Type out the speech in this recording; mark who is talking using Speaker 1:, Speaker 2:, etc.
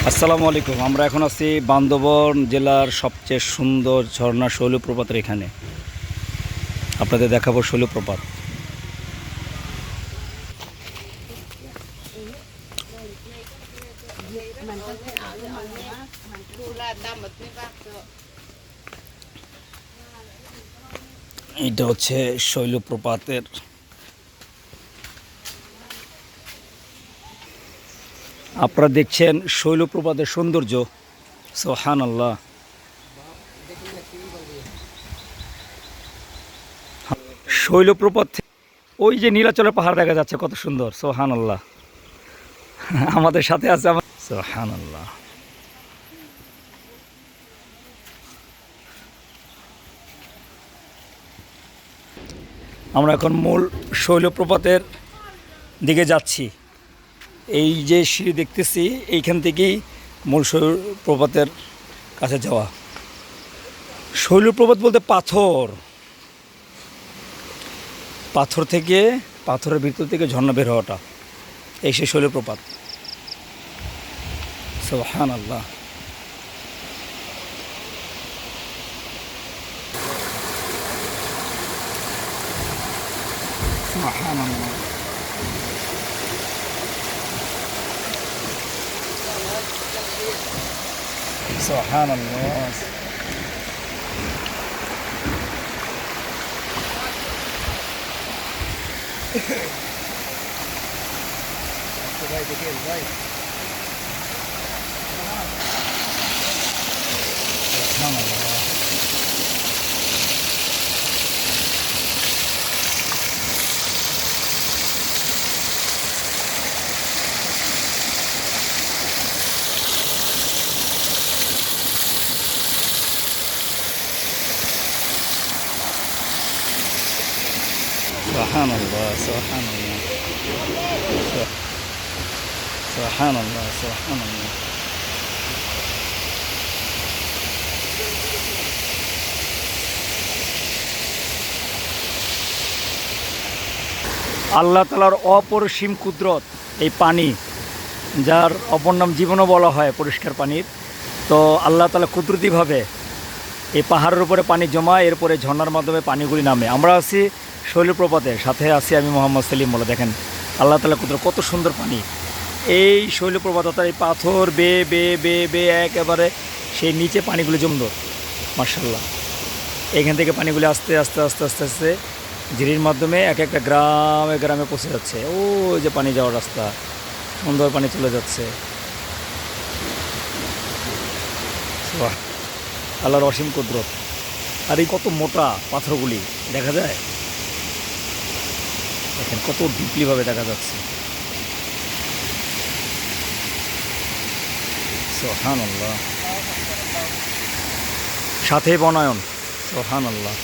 Speaker 1: আসসালামু আলাইকুম। আমরা এখন আছি বান্দরবান জেলার সবচেয়ে সুন্দর ঝর্ণা শৈলপ্রপাতের এখানে। আপনাদের দেখাবো শৈলপ্রপাত। এটা হচ্ছে শৈলপ্রপাতের আপনারা দেখছেন শৈলপ্রপাতের সৌন্দর্য। সুবহানাল্লাহ। শৈলপ্রপাত ওই যে নীলাচলের পাহাড় দেখা যাচ্ছে, কত সুন্দর। সুবহানাল্লাহ। আমাদের সাথে আছে সুবহানাল্লাহ। আমরা এখন মূল শৈলপ্রপাতের দিকে যাচ্ছি। এই যে সিঁড়ি দেখতেছি, এইখান থেকেই মূল শৈলপ্রপাতের কাছে যাওয়া। শৈলপ্রপাত বলতে পাথর থেকে, পাথরের ভিতর থেকে ঝর্ণা বের হওয়াটা, এই সেই শৈলপ্রপাত। সুবহানাল্লাহ। সুবহানাল্লাহ। সুবহানাল্লাহ। ভাই দেখেন ভাই, সুবহানাল্লাহ। সুবহানাল্লাহ। সুবহানাল্লাহ। সুবহানাল্লাহ। সুবহানাল্লাহ। আল্লাহ তাআলার অপরিসীম কুদরত এই পানি, যার অপর নাম জীবনও বলা হয় পরিষ্কার পানির। তো আল্লাহ তাআলা কুদরতিভাবে এই পাহাড়ের উপরে পানি জমা, এরপরে ঝর্ণার মাধ্যমে পানিগুলি নামে। আমরা আছি শৈলপ্রপাতের সাথে আছি আমি মোহাম্মদ সেলিম। বলে দেখেন আল্লাহ তাআলা কুদরত, কত সুন্দর পানি। এই শৈলপ্রপাত অর্থাৎ এই পাথর বেয়ে বেয়ে বেয়ে বেয়ে একেবারে সেই নিচে পানিগুলি জমল। মার্শাল্লাহ। এখান থেকে পানিগুলি আস্তে আস্তে আস্তে আস্তে আস্তে ঝিরির মাধ্যমে এক একটা গ্রামে গ্রামে পৌঁছে যাচ্ছে। ও যে পানি যাওয়ার রাস্তা, সুন্দর পানি চলে যাচ্ছে। বাহ, আল্লাহর অসীম কুদরত। আর এই কত মোটা পাথরগুলি দেখা যায়, দেখেন কত ডিপলিভাবে দেখা যাচ্ছে। সুবহানাল্লাহ। সাথে বনায়ন। সুবহানাল্লাহ।